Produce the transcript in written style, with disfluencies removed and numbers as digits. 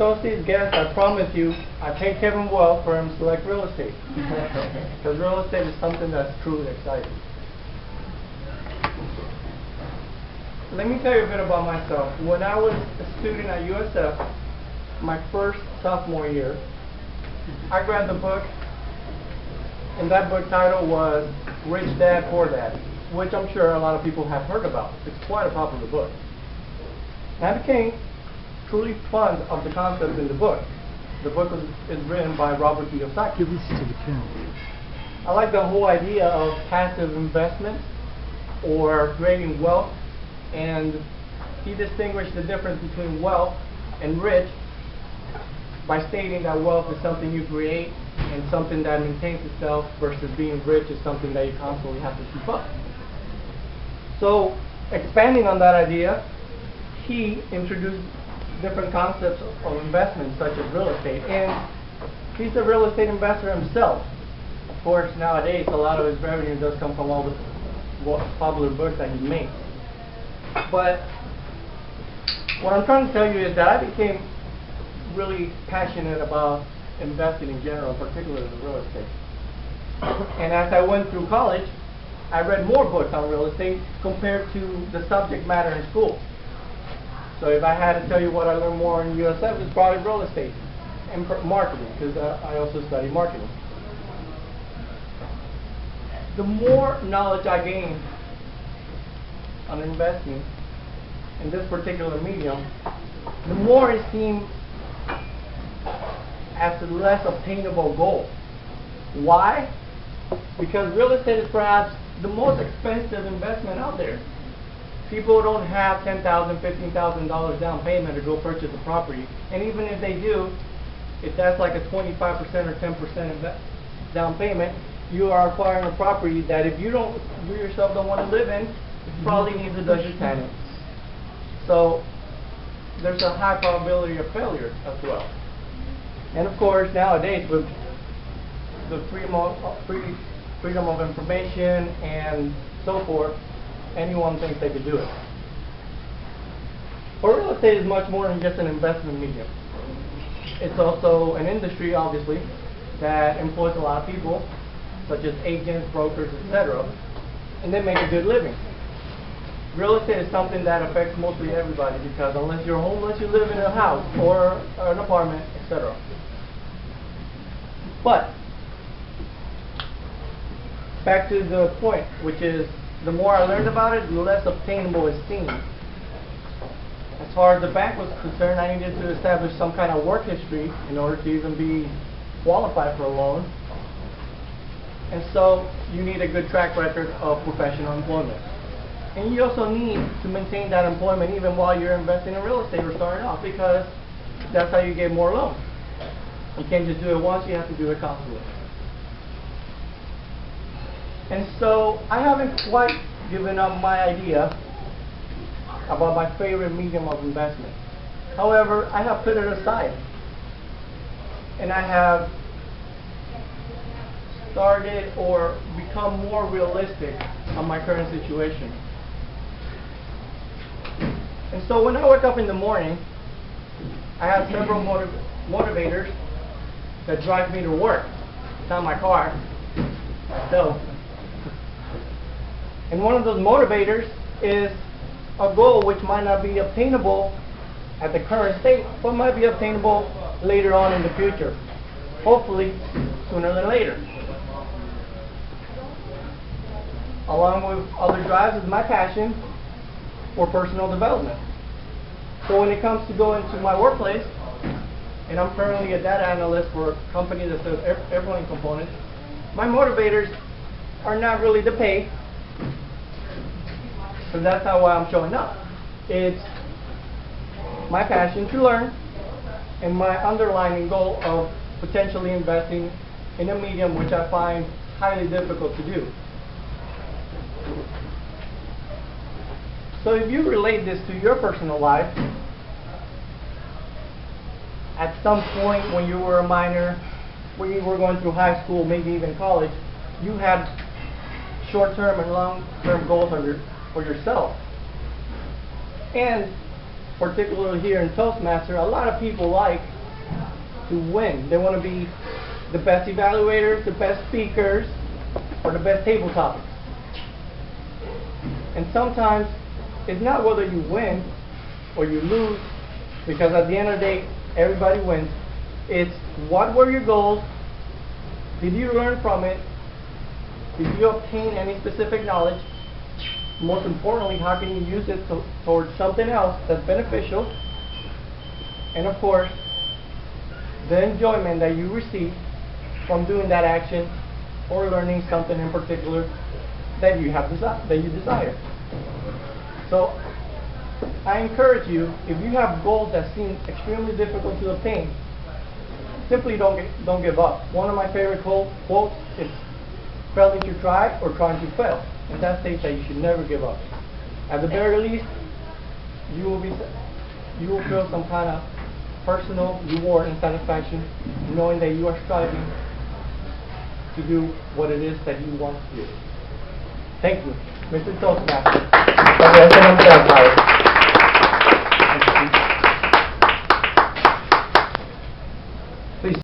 Toasties, guess I promise you, I paid Kevin well for him to select real estate. Because real estate is something that's truly exciting. Let me tell you a bit about myself. When I was a student at USF, my first sophomore year, I grabbed a book, and that book title was Rich Dad, Poor Dad, which I'm sure a lot of people have heard about. It's quite a popular book. And I became truly fond of the concepts in the book. The book is written by Robert Kiyosaki. Give this to the camera. I like the whole idea of passive investment or creating wealth, and he distinguished the difference between wealth and rich by stating that wealth is something you create and something that maintains itself, versus being rich is something that you constantly have to keep up. So, expanding on that idea, he introduced different concepts of investment, such as real estate, and he's a real estate investor himself. Of course, nowadays a lot of his revenue does come from all the popular books that he makes. But what I'm trying to tell you is that I became really passionate about investing in general, particularly in real estate. And as I went through college, I read more books on real estate compared to the subject matter in school. So if I had to tell you what I learned more in USF, it's probably real estate and marketing, because I also study marketing. The more knowledge I gained on investing in this particular medium, the more it seemed as a less obtainable goal. Why? Because real estate is perhaps the most expensive investment out there. People don't have $10,000, $15,000 down payment to go purchase a property, and even if they do, if that's like a 25% or 10% down payment, you are acquiring a property that if you yourself don't want to live in, probably neither does your tenant. So there's a high probability of failure as well. And of course, nowadays with the freedom of information and so forth, anyone thinks they could do it. But real estate is much more than just an investment medium. It's also an industry, obviously, that employs a lot of people, such as agents, brokers, etc., and they make a good living. Real estate is something that affects mostly everybody, because unless you're homeless, you live in a house or an apartment, etc. But back to the point, which is the more I learned about it, the less obtainable it seemed. As far as the bank was concerned, I needed to establish some kind of work history in order to even be qualified for a loan. And so you need a good track record of professional employment. And you also need to maintain that employment even while you're investing in real estate or starting off, because that's how you get more loans. You can't just do it once, you have to do it constantly. And so I haven't quite given up my idea about my favorite medium of investment. However, I have put it aside, and I have started or become more realistic on my current situation. And so when I wake up in the morning, I have several motivators that drive me to work. It's not my car. So, and one of those motivators is a goal which might not be obtainable at the current state, but might be obtainable later on in the future. Hopefully, sooner than later. Along with other drives is my passion for personal development. So when it comes to going to my workplace, and I'm currently a data analyst for a company that sells airplane components, my motivators are not really the pay, so that's not why I'm showing up. It's my passion to learn and my underlying goal of potentially investing in a medium which I find highly difficult to do. So if you relate this to your personal life, at some point when you were a minor, when you were going through high school, maybe even college, you had short-term and long-term goals for yourself. And particularly here in Toastmaster, a lot of people like to win. They want to be the best evaluators, the best speakers, or the best table topics. And sometimes it's not whether you win or you lose, because at the end of the day, everybody wins. It's what were your goals? Did you learn from it? Did you obtain any specific knowledge? Most importantly, how can you use it towards something else that's beneficial? And of course, the enjoyment that you receive from doing that action or learning something in particular that you desire. So I encourage you, if you have goals that seem extremely difficult to obtain, simply don't give up. One of my favorite quotes is, failing to try or trying to fail. And that states that you should never give up. At the very least, you will feel some kind of personal reward and satisfaction knowing that you are striving to do what it is that you want to do. Thank you, Mr. Toastmaster.